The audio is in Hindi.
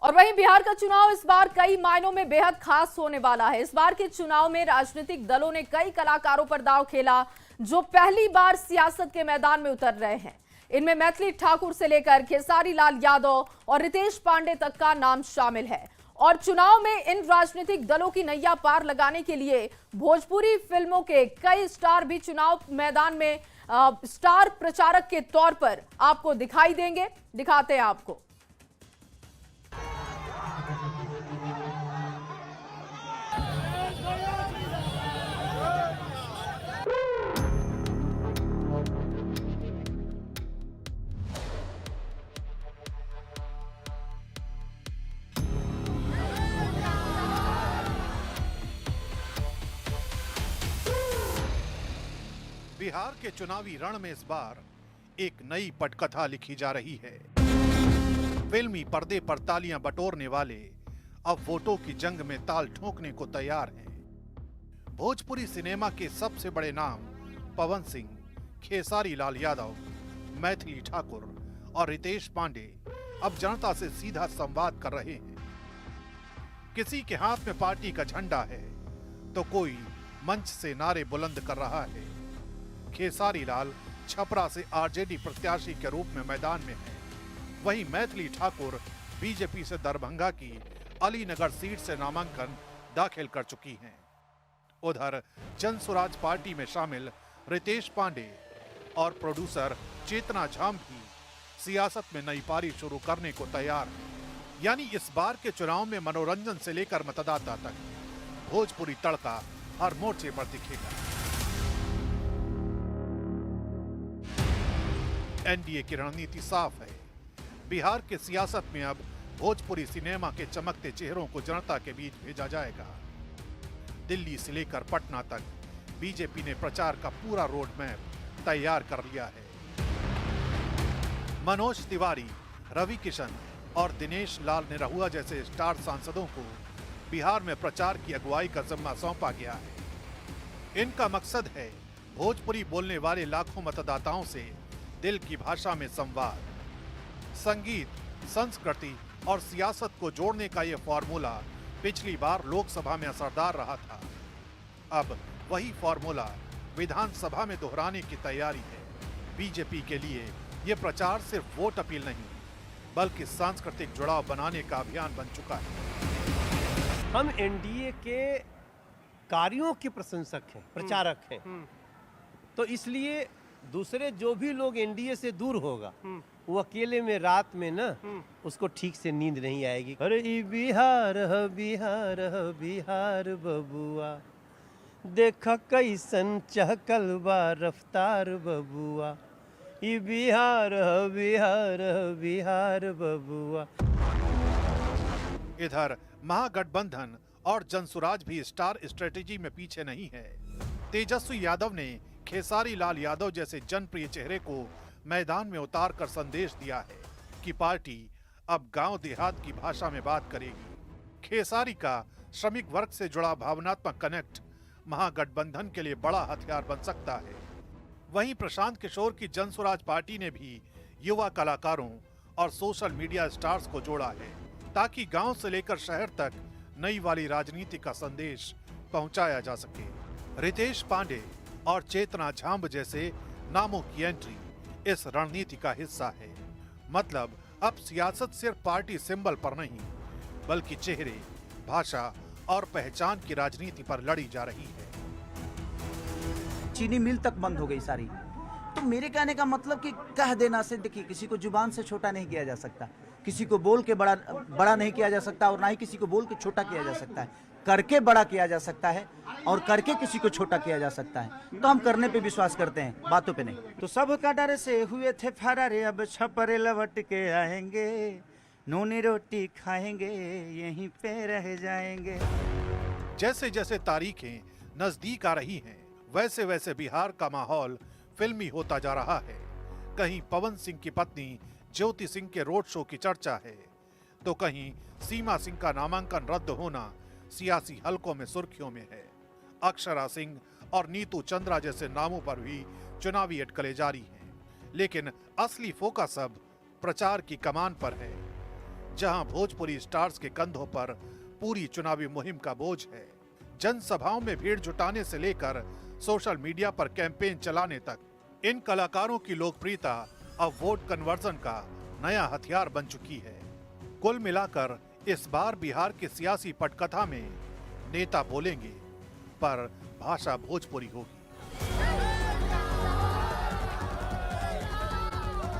और वहीं बिहार का चुनाव इस बार कई मायनों में बेहद खास होने वाला है। इस बार के चुनाव में राजनीतिक दलों ने कई कलाकारों पर दांव खेला जो पहली बार सियासत के मैदान में उतर रहे हैं। इनमें मैथिली ठाकुर से लेकर खेसारी लाल यादव और रितेश पांडे तक का नाम शामिल है। और चुनाव में इन राजनीतिक दलों की नैया पार लगाने के लिए भोजपुरी फिल्मों के कई स्टार भी चुनाव मैदान में स्टार प्रचारक के तौर पर आपको दिखाई देंगे। दिखाते हैं आपको। बिहार के चुनावी रण में इस बार एक नई पटकथा लिखी जा रही है। फिल्मी पर्दे पर तालियां बटोरने वाले अब वोटों की जंग में ताल ठोकने को तैयार हैं। भोजपुरी सिनेमा के सबसे बड़े नाम पवन सिंह, खेसारी लाल यादव, मैथिली ठाकुर और रितेश पांडे अब जनता से सीधा संवाद कर रहे हैं। किसी के हाथ में पार्टी का झंडा है तो कोई मंच से नारे बुलंद कर रहा है। खेसारी लाल छपरा से आरजेडी प्रत्याशी के रूप में मैदान में है। वहीं मैथिली ठाकुर बीजेपी से दरभंगा की अलीनगर सीट से नामांकन दाखिल कर चुकी हैं। उधर जनसुराज पार्टी में शामिल रितेश पांडे और प्रोड्यूसर चेतना झाम भी सियासत में नई पारी शुरू करने को तैयार हैं। यानी इस बार के चुनाव में मनोरंजन से लेकर मतदाता तक भोजपुरी तड़का हर मोर्चे पर दिखेगा। एनडीए की रणनीति साफ है। बिहार के सियासत में अब भोजपुरी सिनेमा के चमकते चेहरों को जनता के बीच भेजा जाएगा। दिल्ली से लेकर पटना तक बीजेपी ने प्रचार का पूरा रोड मैप तैयार कर लिया है। मनोज तिवारी, रवि किशन और दिनेश लाल निरहुआ जैसे स्टार सांसदों को बिहार में प्रचार की अगुवाई का जिम्मा सौंपा गया है। इनका मकसद है भोजपुरी बोलने वाले लाखों मतदाताओं से दिल की भाषा में संवाद। संगीत, संस्कृति और सियासत को जोड़ने का यह फॉर्मूला पिछली बार लोकसभा में असरदार रहा था। अब वही फॉर्मूला विधानसभा में दोहराने की तैयारी है। बीजेपी के लिए यह प्रचार सिर्फ वोट अपील नहीं बल्कि सांस्कृतिक जुड़ाव बनाने का अभियान बन चुका है। हम एनडीए के कार्यों के प्रशंसक हैं, प्रचारक हैं। तो इसलिए दूसरे जो भी लोग एनडीए से दूर होगा वो अकेले में रात में ना उसको ठीक से नींद नहीं आएगी। अरे ई बिहार ह बिहार ह बिहार बबुआ, देखा कैसन चहकल बा रफ्तार बबुआ, ई बिहार ह बिहार ह बिहार बबुआ। इधर महागठबंधन और जनसुराज भी स्टार स्ट्रेटेजी में पीछे नहीं है। तेजस्वी यादव ने खेसारी लाल यादव जैसे जनप्रिय चेहरे को मैदान में उतार कर संदेश दिया है कि पार्टी अब गांव देहात की भाषा में बात करेगी। खेसारी का श्रमिक वर्ग से जुड़ा भावनात्मक कनेक्ट महागठबंधन के लिए बड़ा हथियार बन सकता है। वहीं प्रशांत किशोर की जनसुराज पार्टी ने भी युवा कलाकारों और सोशल मीडिया स्टार्स को जोड़ा है ताकि गांव से लेकर शहर तक नई वाली राजनीति का संदेश पहुंचाया जा सके। रितेश पांडे और चेतना झाम जैसे नामों की एंट्री इस रणनीति का हिस्सा है। मतलब अब सियासत सिर्फ पार्टी सिंबल पर नहीं बल्कि चेहरे, भाषा और पहचान की राजनीति पर लड़ी जा रही है। चीनी मिल तक बंद हो गई सारी। तो मेरे कहने का मतलब कि कह देना से, देखिए किसी को जुबान से छोटा नहीं किया जा सकता, किसी को बोल के बड़ा नहीं किया जा सकता और ना ही किसी को बोल के छोटा किया जा सकता है। करके बड़ा किया जा सकता है और करके किसी को छोटा किया जा सकता है। तो हम करने पे विश्वास करते हैं, बातों पे नहीं। तो सबका डर से हुए थे फरारे, अब छपरे लौट के आएंगे, नूनी रोटी खाएंगे, यहीं पे रह जाएंगे। जैसे जैसे तारीखें नजदीक आ रही हैं वैसे वैसे बिहार का माहौल फिल्मी होता जा रहा है। कहीं पवन सिंह की पत्नी ज्योति सिंह के रोड शो की चर्चा है तो कहीं सीमा सिंह का नामांकन रद्द होना सियासी हलकों में सुर्खियों में है। अक्षरा सिंह और नीतू चंद्रा जैसे नामों पर भी चुनावी अटकलें जारी हैं। लेकिन असली फोकस अब प्रचार की कमान पर है। जहां भोजपुरी स्टार्स के कंधों पर पूरी चुनावी मुहिम का बोझ है। जनसभाओं में भीड़ जुटाने से लेकर सोशल मीडिया पर कैंपेन चलाने तक इन कलाकारों की लोकप्रियता अब वोट कन्वर्जन का नया हथियार बन चुकी है। कुल मिलाकर इस बार बिहार की सियासी पटकथा में नेता बोलेंगे पर भाषा भोजपुरी होगी।